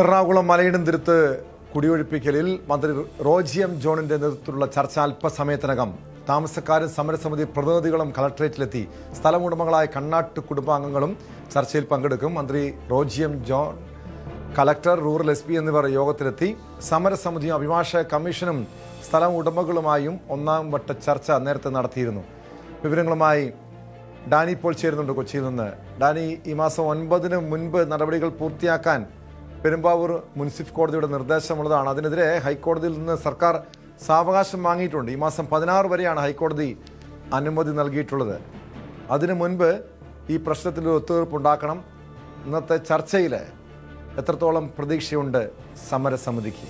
എറണാകുളം മലയിടംതിരുത്ത് കുടിയൊഴിപ്പിക്കലിൽ മന്ത്രി റോജി എം ജോണിന്റെ നേതൃത്വത്തിലുള്ള ചർച്ച അല്പസമയത്തിനകം. താമസക്കാരും സമരസമിതി പ്രതിനിധികളും കളക്ടറേറ്റിലെത്തി. സ്ഥലമുടമകളായ കണ്ണാട്ട് കുടുംബാംഗങ്ങളും ചർച്ചയിൽ പങ്കെടുക്കും. മന്ത്രി Roji M John, collector, rural SP എന്നിവർ യോഗത്തിലെത്തി. സമരസമിതിയും അഭിഭാഷക കമ്മീഷനും സ്ഥലം ഉടമകളുമായും ഒന്നാം വട്ട ചർച്ച നേരത്തെ നടത്തിയിരുന്നു. വിവരങ്ങളുമായി ഡാനി ഇപ്പോൾ ചേരുന്നുണ്ട് കൊച്ചിയിൽ നിന്ന്. ഡാനി, ഈ മാസം 9-ന് മുൻപ് നടപടികൾ പൂർത്തിയാക്കാൻ പെരുമ്പാവൂർ മുനിസിപ്പൽ കോടതിയുടെ നിർദ്ദേശമുള്ളതാണ്. അതിനെതിരെ ഹൈക്കോടതിയിൽ നിന്ന് സർക്കാർ സാവകാശം വാങ്ങിയിട്ടുണ്ട്. ഈ മാസം 16 വരെയാണ് ഹൈക്കോടതി അനുമതി നൽകിയിട്ടുള്ളത്. അതിനു മുൻപ് ഈ പ്രശ്നത്തിൽ ഒരു ഒത്തുതീർപ്പുണ്ടാക്കണം. ഇന്നത്തെ ചർച്ചയിൽ എത്രത്തോളം പ്രതീക്ഷയുണ്ട് സമരസമിതിക്ക്?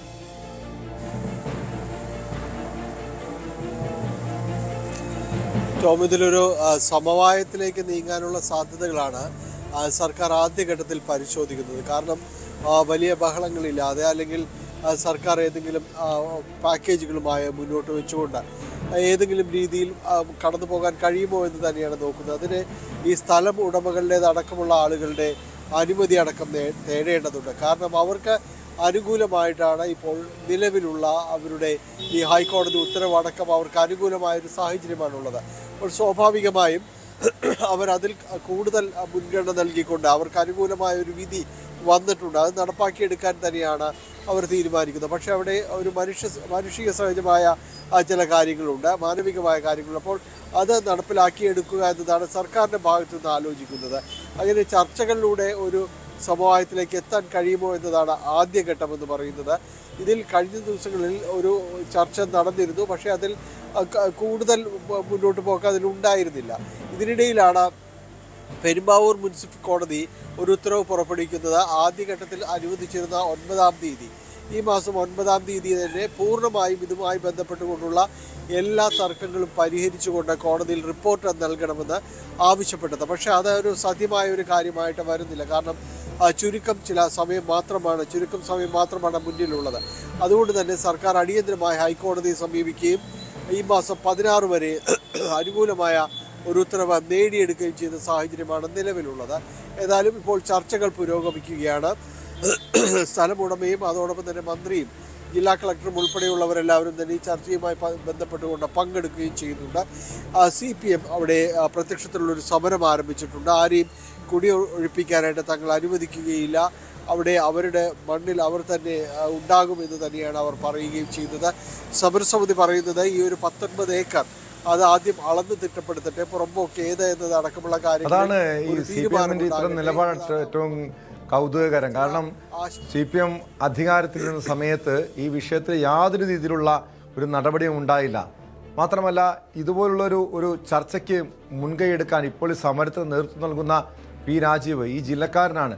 ടോം, ഇതിലൊരു സമവായത്തിലേക്ക് നീങ്ങാനുള്ള സാധ്യതകളാണ് സർക്കാർ ആദ്യഘട്ടത്തിൽ പരിശോധിക്കുന്നത്. കാരണം വലിയ ബഹളങ്ങളില്ലാതെ അല്ലെങ്കിൽ സർക്കാർ ഏതെങ്കിലും പാക്കേജുകളുമായി മുന്നോട്ട് വെച്ചുകൊണ്ട് ഏതെങ്കിലും രീതിയിൽ കടന്നു പോകാൻ കഴിയുമോ എന്ന് തന്നെയാണ് നോക്കുന്നത്. അതിന് ഈ സ്ഥലം ഉടമകളുടേതടക്കമുള്ള ആളുകളുടെ അനുമതി അടക്കം തേടേണ്ടതുണ്ട്. കാരണം അവർക്ക് അനുകൂലമായിട്ടാണ് ഇപ്പോൾ നിലവിലുള്ള അവരുടെ ഈ ഹൈക്കോടതി ഉത്തരവടക്കം അവർക്ക് അനുകൂലമായൊരു സാഹചര്യമാണുള്ളത്. അപ്പോൾ സ്വാഭാവികമായും അവരതിൽ കൂടുതൽ മുൻഗണന നൽകിക്കൊണ്ട് അവർക്ക് അനുകൂലമായ ഒരു വിധി വന്നിട്ടുണ്ട്. അത് നടപ്പാക്കിയെടുക്കാൻ തന്നെയാണ് അവർ തീരുമാനിക്കുന്നത്. പക്ഷേ അവിടെ ഒരു മാനുഷിക സഹജമായ ചില കാര്യങ്ങളുണ്ട്, മാനവികമായ കാര്യങ്ങളുണ്ട്. അപ്പോൾ അത് നടപ്പിലാക്കിയെടുക്കുക എന്നതാണ് സർക്കാരിൻ്റെ ഭാഗത്തു നിന്ന് ആലോചിക്കുന്നത്. അങ്ങനെ ചർച്ചകളിലൂടെ ഒരു സമവായത്തിലേക്ക് എത്താൻ കഴിയുമോ എന്നതാണ് ആദ്യഘട്ടം എന്ന് പറയുന്നത്. ഇതിൽ കഴിഞ്ഞ ദിവസങ്ങളിൽ ഒരു ചർച്ച നടന്നിരുന്നു, പക്ഷേ അതിൽ കൂടുതൽ മുന്നോട്ട് പോക്ക് അതിലുണ്ടായിരുന്നില്ല. ഇതിനിടയിലാണ് പെരുമ്പാവൂർ മുനിസിപ്പൽ കോടതി ഒരു ഉത്തരവ് പുറപ്പെടുവിക്കുന്നത്. ആദ്യഘട്ടത്തിൽ അനുവദിച്ചിരുന്ന 9-ാം തീയതി, ഈ മാസം 9-ാം തീയതി തന്നെ പൂർണ്ണമായും ഇതുമായി ബന്ധപ്പെട്ടുകൊണ്ടുള്ള എല്ലാ തർക്കങ്ങളും പരിഹരിച്ചുകൊണ്ട് കോടതിയിൽ റിപ്പോർട്ട് നൽകണമെന്ന് ആവശ്യപ്പെട്ടത്. പക്ഷേ അതൊരു സാധ്യമായ ഒരു കാര്യമായിട്ട് വരുന്നില്ല. കാരണം ചുരുക്കം സമയം മാത്രമാണ് മുന്നിലുള്ളത്. അതുകൊണ്ട് തന്നെ സർക്കാർ അടിയന്തരമായി ഹൈക്കോടതിയെ സമീപിക്കുകയും ഈ മാസം 16 വരെ അനുകൂലമായ ഒരു ഉത്തരവ് നേടിയെടുക്കുകയും ചെയ്ത സാഹചര്യമാണ് നിലവിലുള്ളത്. ഏതായാലും ഇപ്പോൾ ചർച്ചകൾ പുരോഗമിക്കുകയാണ്. സ്ഥലമുടമയും അതോടൊപ്പം തന്നെ മന്ത്രിയും ജില്ലാ കളക്ടറും ഉൾപ്പെടെയുള്ളവരെല്ലാവരും തന്നെ ഈ ചർച്ചയുമായി ബന്ധപ്പെട്ടുകൊണ്ട് പങ്കെടുക്കുകയും ചെയ്യുന്നുണ്ട്. CPM അവിടെ പ്രത്യക്ഷത്തിലുള്ളൊരു സമരം ആരംഭിച്ചിട്ടുണ്ട്. ആരെയും കുടിയൊഴിപ്പിക്കാനായിട്ട് തങ്ങൾ അനുവദിക്കുകയില്ല, അവിടെ അവരുടെ മണ്ണിൽ അവർ തന്നെ ഉണ്ടാകുമെന്ന് തന്നെയാണ് അവർ പറയുകയും ചെയ്യുന്നത്. സമരസമിതി പറയുന്നത് ഈ ഒരു 19 ഏക്കർ അത് ആദ്യം അളന്ന് തിട്ടപ്പെടുത്തട്ടെ, പുറമ്പോക്ക് ഏത് എന്നത് അടക്കമുള്ള കാര്യങ്ങളാണ്. ഈ CPM-ന്റെ ഇത്തരം നിലപാട് ഏറ്റവും കൗതുകകരം. കാരണം CPM അധികാരത്തിലിരുന്ന സമയത്ത് ഈ വിഷയത്തിൽ യാതൊരു രീതിയിലുള്ള ഒരു നടപടിയും ഉണ്ടായില്ല. മാത്രമല്ല, ഇതുപോലുള്ളൊരു ചർച്ചയ്ക്ക് മുൻകൈ എടുക്കാൻ ഇപ്പോൾ ഈ സമരത്തിന് നേതൃത്വം നൽകുന്ന P. രാജീവ് ഈ ജില്ലക്കാരനാണ്.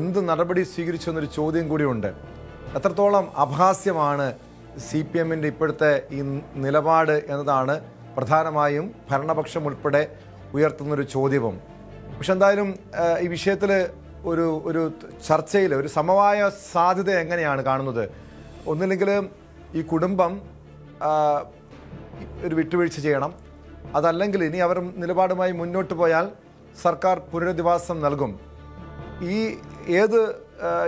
എന്ത് നടപടി സ്വീകരിച്ചു എന്നൊരു ചോദ്യം കൂടിയുണ്ട്. എത്രത്തോളം അപഹാസ്യമാണ് CPM-ന്റെ ഇപ്പോഴത്തെ ഈ നിലപാട് എന്നതാണ് പ്രധാനമായും ഭരണപക്ഷം ഉൾപ്പെടെ ഉയർത്തുന്നൊരു ചോദ്യവും. പക്ഷെ എന്തായാലും ഈ വിഷയത്തിൽ ഒരു ചർച്ചയിൽ ഒരു സമവായ സാധ്യത എങ്ങനെയാണ് കാണുന്നത്? ഒന്നില്ലെങ്കിൽ ഈ കുടുംബം ഒരു വിട്ടുവീഴ്ച ചെയ്യണം, അതല്ലെങ്കിൽ ഇനി അവർ നിലപാടുമായി മുന്നോട്ട് പോയാൽ സർക്കാർ പുനരധിവാസം നൽകും. ഈ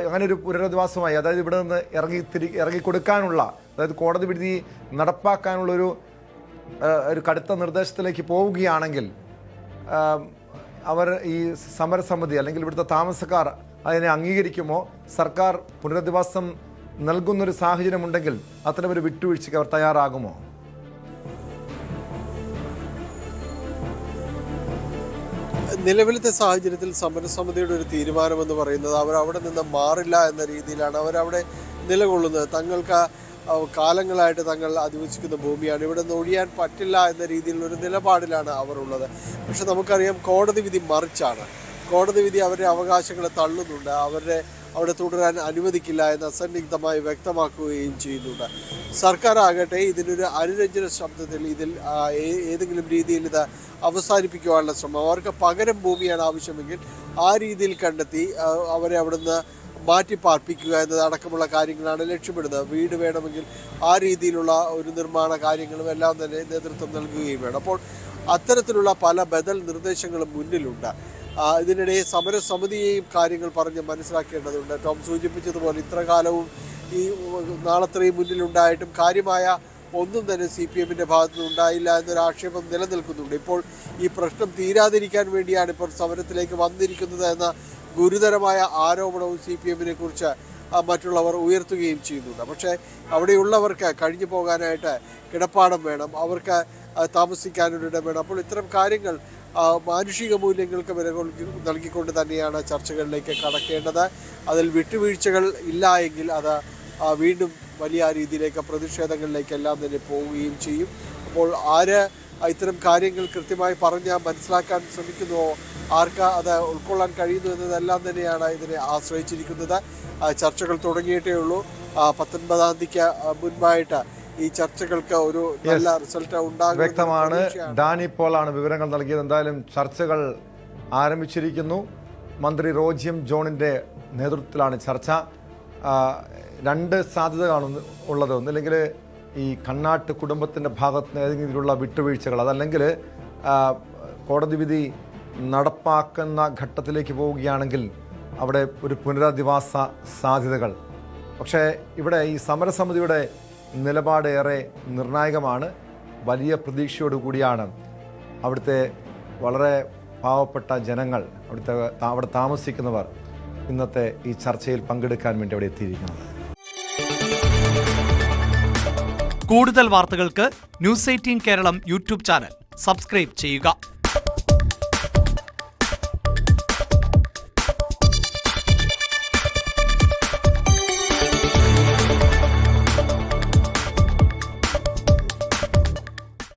അങ്ങനെ ഒരു പുനരധിവാസമായി, അതായത് ഇവിടെ നിന്ന് ഇറങ്ങിക്കൊടുക്കാനുള്ള, അതായത് കോടതി വിധി നടപ്പാക്കാനുള്ളൊരു കടുത്ത നിർദ്ദേശത്തിലേക്ക് പോവുകയാണെങ്കിൽ അവർ ഈ സമരസമിതി അല്ലെങ്കിൽ ഇവിടുത്തെ താമസക്കാർ അതിനെ അംഗീകരിക്കുമോ? സർക്കാർ പുനരധിവാസം നൽകുന്നൊരു സാഹചര്യമുണ്ടെങ്കിൽ അത്തരമൊരു വിട്ടുവീഴ്ചയ്ക്ക് അവർ തയ്യാറാകുമോ? നിലവിലത്തെ സാഹചര്യത്തിൽ സമരസമിതിയുടെ ഒരു തീരുമാനമെന്ന് പറയുന്നത് അവരവിടെ നിന്ന് മാറില്ല എന്ന രീതിയിലാണ് അവരവിടെ നിലകൊള്ളുന്നത്. തങ്ങൾക്ക് കാലങ്ങളായിട്ട് തങ്ങൾ അധിവസിക്കുന്ന ഭൂമിയാണ്, ഇവിടെ നിന്ന് ഒഴിയാൻ പറ്റില്ല എന്ന രീതിയിലുള്ളൊരു നിലപാടിലാണ് അവർ ഉള്ളത്. പക്ഷെ നമുക്കറിയാം കോടതി വിധി മറിച്ചാണ്. കോടതി വിധി അവരുടെ അവകാശങ്ങളെ തള്ളുന്നുണ്ട്, അവിടെ തുടരാൻ അനുവദിക്കില്ല എന്ന് അസന്നിഗ്ധമായി വ്യക്തമാക്കുകയും ചെയ്യുന്നുണ്ട്. സർക്കാർ ആകട്ടെ ഇതിനൊരു അനുരഞ്ജന ശബ്ദത്തിൽ ഇതിൽ ഏതെങ്കിലും രീതിയിൽ ഇത് അവസാനിപ്പിക്കുവാനുള്ള ശ്രമം, അവർക്ക് പകരം ഭൂമിയാണ് ആവശ്യമെങ്കിൽ ആ രീതിയിൽ കണ്ടെത്തി അവരെ അവിടുന്ന് മാറ്റിപ്പാർപ്പിക്കുക എന്നതടക്കമുള്ള കാര്യങ്ങളാണ് ലക്ഷ്യമിടുന്നത്. വീട് വേണമെങ്കിൽ ആ രീതിയിലുള്ള ഒരു നിർമ്മാണ കാര്യങ്ങളും എല്ലാം തന്നെ നേതൃത്വം നൽകുകയും വേണം. അപ്പോൾ അത്തരത്തിലുള്ള പല ബദൽ നിർദ്ദേശങ്ങളും മുന്നിലുണ്ട്. ഇതിനിടെ സമരസമിതിയെയും കാര്യങ്ങൾ പറഞ്ഞ് മനസ്സിലാക്കേണ്ടതുണ്ട്. ടോം സൂചിപ്പിച്ചതുപോലെ ഇത്ര കാലവും ഈ നാളത്രയും മുന്നിലുണ്ടായിട്ടും കാര്യമായ ഒന്നും തന്നെ CPM-ന്റെ ഭാഗത്തു നിന്നുണ്ടായില്ല എന്നൊരു ആക്ഷേപം നിലനിൽക്കുന്നുണ്ട്. ഇപ്പോൾ ഈ പ്രശ്നം തീരാതിരിക്കാൻ വേണ്ടിയാണ് ഇപ്പോൾ സമരത്തിലേക്ക് വന്നിരിക്കുന്നത് എന്ന ഗുരുതരമായ ആരോപണവും CPM-നെ കുറിച്ച് മറ്റുള്ളവർ ഉയർത്തുകയും ചെയ്യുന്നുണ്ട്. പക്ഷേ അവിടെയുള്ളവർക്ക് കഴിഞ്ഞു പോകാനായിട്ട് കിടപ്പാടം വേണം, അവർക്ക് താമസിക്കാനൊരിടം വേണം. അപ്പോൾ ഇത്തരം കാര്യങ്ങൾ മാനുഷിക മൂല്യങ്ങൾക്ക് വില നൽകിക്കൊണ്ട് തന്നെയാണ് ചർച്ചകളിലേക്ക് കടക്കേണ്ടത്. അതിൽ വിട്ടുവീഴ്ചകൾ ഇല്ല എങ്കിൽ അത് വീണ്ടും വലിയ രീതിയിലേക്ക് പ്രതിഷേധങ്ങളിലേക്കെല്ലാം തന്നെ പോവുകയും ചെയ്യും. അപ്പോൾ ആര് ഇത്തരം കാര്യങ്ങൾ കൃത്യമായി പറഞ്ഞ് മനസ്സിലാക്കാൻ ശ്രമിക്കുന്നുവോ, ആർക്ക് അത് ഉൾക്കൊള്ളാൻ കഴിയുന്നു എന്നതെല്ലാം തന്നെയാണ് ഇതിനെ ആശ്രയിച്ചിരിക്കുന്നത്. ചർച്ചകൾ തുടങ്ങിയിട്ടേ ഉള്ളൂ. 19-ാം തീയതിക്ക് മുൻപായിട്ട് ഈ ചർച്ചകൾക്ക് ഒരു നല്ല റിസൾട്ട് ഉണ്ടാകും. വ്യക്തമാണ്. ഡാനി പോളാണ് വിവരങ്ങൾ നൽകിയത്. എന്തായാലും ചർച്ചകൾ ആരംഭിച്ചിരിക്കുന്നു. മന്ത്രി റോജി എം ജോണിന്റെ നേതൃത്വത്തിലാണ് ചർച്ച. രണ്ട് സാധ്യതകളാണ് ഉള്ളത്. ഒന്നില്ലെങ്കിൽ ഈ കണ്ണാട്ട് കുടുംബത്തിന്റെ ഭാഗത്ത് നിന്ന് ഏതെങ്കിലും രീതിയിലുള്ള വിട്ടുവീഴ്ചകൾ, അതല്ലെങ്കിൽ കോടതി വിധി നടപ്പാക്കുന്ന ഘട്ടത്തിലേക്ക് പോവുകയാണെങ്കിൽ അവിടെ ഒരു പുനരധിവാസ സാധ്യതകൾ. പക്ഷേ ഇവിടെ ഈ സമരസമിതിയുടെ നിലപാട് ഏറെ നിർണായകമാണ്. വലിയ പ്രതീക്ഷയോടുകൂടിയാണ് അവിടുത്തെ വളരെ പാവപ്പെട്ട ജനങ്ങൾ, അവിടെ താമസിക്കുന്നവർ ഇന്നത്തെ ഈ ചർച്ചയിൽ പങ്കെടുക്കാൻ വേണ്ടി അവിടെ എത്തിയിരിക്കുന്നത്. കൂടുതൽ വാർത്തകൾക്ക് News 18 Keralam YouTube channel subscribe ചെയ്യുക.